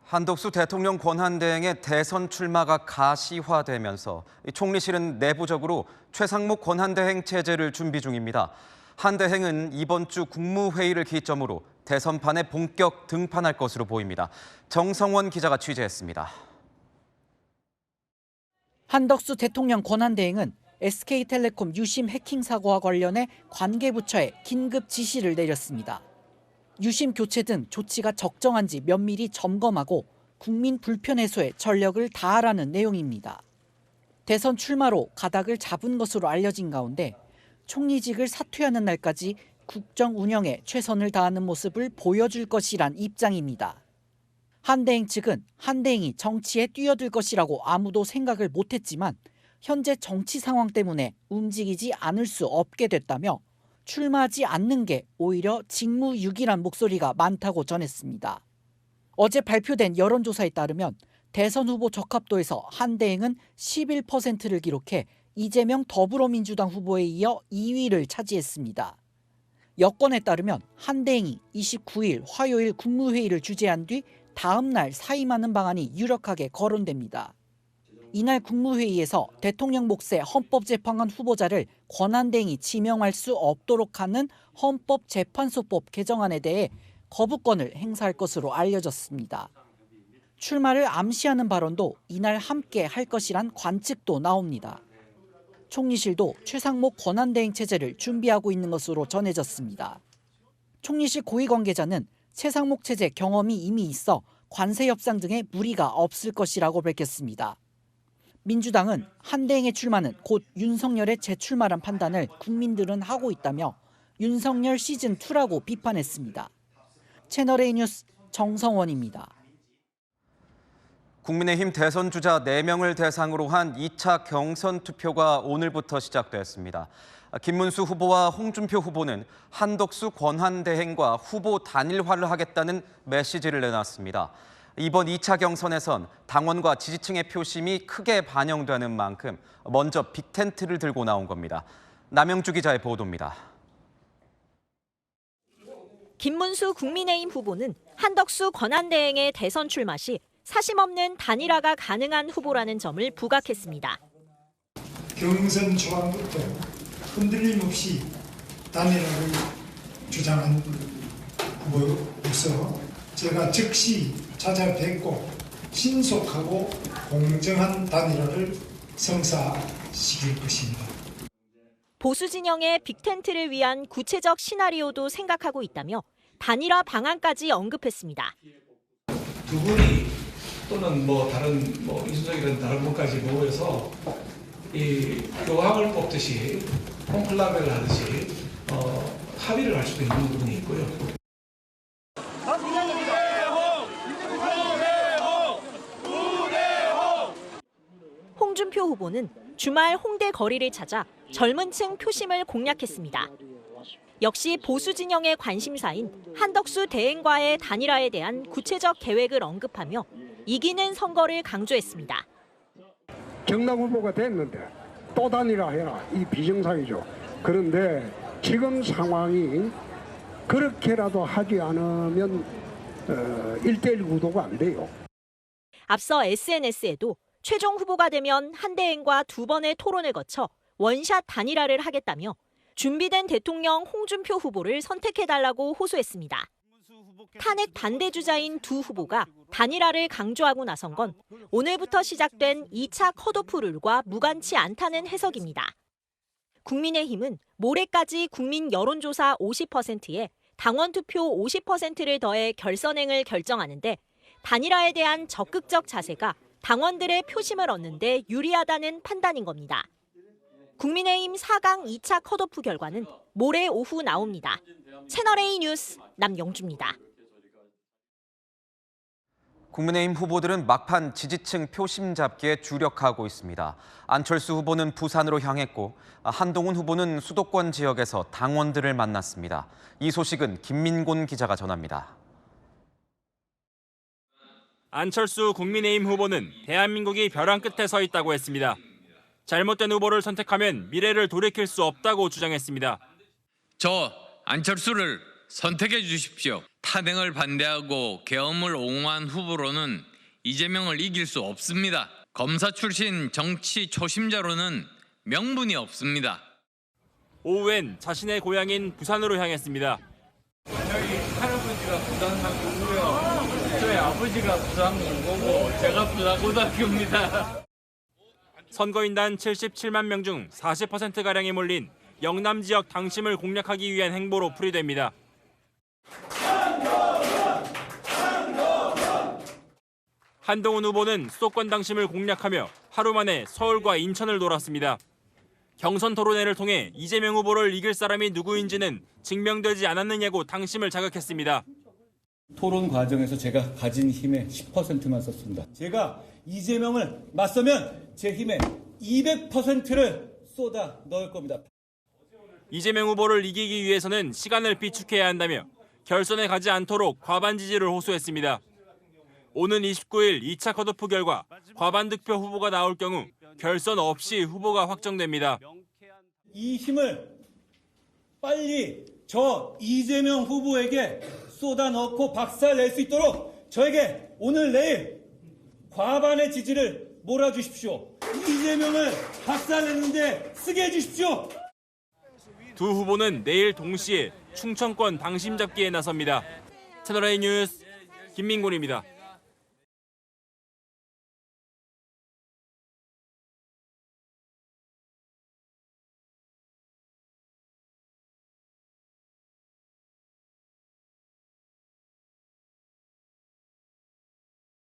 한덕수 대통령 권한대행의 대선 출마가 가시화되면서 총리실은 내부적으로 최상목 권한대행 체제를 준비 중입니다. 한 대행은 이번 주 국무회의를 기점으로 대선판에 본격 등판할 것으로 보입니다. 정성원 기자가 취재했습니다. 한덕수 대통령 권한대행은 SK텔레콤 유심 해킹 사고와 관련해 관계부처에 긴급 지시를 내렸습니다. 유심 교체 등 조치가 적정한지 면밀히 점검하고 국민 불편 해소에 전력을 다하라는 내용입니다. 대선 출마로 가닥을 잡은 것으로 알려진 가운데 총리직을 사퇴하는 날까지 국정 운영에 최선을 다하는 모습을 보여줄 것이란 입장입니다. 한대행 측은 한대행이 정치에 뛰어들 것이라고 아무도 생각을 못했지만 현재 정치 상황 때문에 움직이지 않을 수 없게 됐다며 출마하지 않는 게 오히려 직무유기란 목소리가 많다고 전했습니다. 어제 발표된 여론조사에 따르면 대선 후보 적합도에서 한대행은 11%를 기록해 이재명 더불어민주당 후보에 이어 2위를 차지했습니다. 여권에 따르면 한대행이 29일 화요일 국무회의를 주재한 뒤 다음 날 사임하는 방안이 유력하게 거론됩니다. 이날 국무회의에서 대통령 몫의 헌법재판관 후보자를 권한대행이 지명할 수 없도록 하는 헌법재판소법 개정안에 대해 거부권을 행사할 것으로 알려졌습니다. 출마를 암시하는 발언도 이날 함께 할 것이란 관측도 나옵니다. 총리실도 최상목 권한대행 체제를 준비하고 있는 것으로 전해졌습니다. 총리실 고위 관계자는 최상목 체제 경험이 이미 있어 관세 협상 등에 무리가 없을 것이라고 밝혔습니다. 민주당은 한대행의 출마는 곧 윤석열의 재출마란 판단을 국민들은 하고 있다며 윤석열 시즌2라고 비판했습니다. 채널A 뉴스 정성원입니다. 국민의힘 대선 주자 4명을 대상으로 한 2차 경선 투표가 오늘부터 시작됐습니다. 김문수 후보와 홍준표 후보는 한덕수 권한대행과 후보 단일화를 하겠다는 메시지를 내놨습니다. 이번 2차 경선에선 당원과 지지층의 표심이 크게 반영되는 만큼 먼저 빅텐트를 들고 나온 겁니다. 남영주 기자의 보도입니다. 김문수 국민의힘 후보는 한덕수 권한대행의 대선 출마 시 사심없는 단일화가 가능한 후보라는 점을 부각했습니다. 경선 초반부터 흔들림 없이 단일화를 주장한 후보로서 제가 즉시 찾아뵙고 신속하고 공정한 단일화를 성사시킬 것입니다. 보수 진영의 빅텐트를 위한 구체적 시나리오도 생각하고 있다며 단일화 방안까지 언급했습니다. 두 분이 또는 다른 이수석이든 다른 분까지 모여서 이 교황을 뽑듯이 콘클라베를 하듯이 합의를 할 수도 있는 부분이 있고요. 홍준표 후보는 주말 홍대 거리를 찾아 젊은 층 표심을 공략했습니다. 역시 보수 진영의 관심사인 한덕수 대행과의 단일화에 대한 구체적 계획을 언급하며 이기는 선거를 강조했습니다. 정당 후보가 됐는데 또 단일화해라, 이 비정상이죠. 그런데 지금 상황이 그렇게라도 하지 않으면 1대1 구도가 안 돼요. 앞서 SNS에도 최종 후보가 되면 한대행과 2번의 토론을 거쳐 원샷 단일화를 하겠다며 준비된 대통령 홍준표 후보를 선택해달라고 호소했습니다. 탄핵 반대 주자인 두 후보가 단일화를 강조하고 나선 건 오늘부터 시작된 2차 컷오프 룰과 무관치 않다는 해석입니다. 국민의힘은 모레까지 국민 여론조사 50%에 당원 투표 50%를 더해 결선행을 결정하는데 단일화에 대한 적극적 자세가 당원들의 표심을 얻는 데 유리하다는 판단인 겁니다. 국민의힘 4강 2차 컷오프 결과는 모레 오후 나옵니다. 채널A 뉴스 남영주입니다. 국민의힘 후보들은 막판 지지층 표심 잡기에 주력하고 있습니다. 안철수 후보는 부산으로 향했고 한동훈 후보는 수도권 지역에서 당원들을 만났습니다. 이 소식은 김민곤 기자가 전합니다. 안철수 국민의힘 후보는 대한민국이 벼랑 끝에 서 있다고 했습니다. 잘못된 후보를 선택하면 미래를 돌이킬 수 없다고 주장했습니다. 저 안철수를 선택해 주십시오. 탄핵을 반대하고 계엄을 옹호한 후보로는 이재명을 이길 수 없습니다. 검사 출신 정치 초심자로는 명분이 없습니다. 오후엔 자신의 고향인 부산으로 향했습니다. 저희 할아버지가 부산 사고고요. 저희 아버지가 부산 공고고 제가 부산 고등학교입니다. 선거인단 77만 명 중 40%가량이 몰린 영남 지역 당심을 공략하기 위한 행보로 풀이됩니다. 한동훈 후보는 수도권 당심을 공략하며 하루 만에 서울과 인천을 돌았습니다. 경선 토론회를 통해 이재명 후보를 이길 사람이 누구인지는 증명되지 않았느냐고 당심을 자극했습니다. 토론 과정에서 제가 가진 힘의 10%만 썼습니다. 제가 이재명을 맞서면 제 힘의 200%를 쏟아 넣을 겁니다. 이재명 후보를 이기기 위해서는 시간을 비축해야 한다며 결선에 가지 않도록 과반 지지를 호소했습니다. 오는 29일 2차 컷오프 결과 과반 득표 후보가 나올 경우 결선 없이 후보가 확정됩니다. 이 힘을 빨리 저 이재명 후보에게 쏟아 넣고 박살낼 수 있도록 저에게 오늘 내일 과반의 지지를 몰아주십시오. 이재명을 박살내는데 쓰게 해주십시오. 두 후보는 내일 동시에 충청권 당심 잡기에 나섭니다. 채널A 뉴스 김민곤입니다.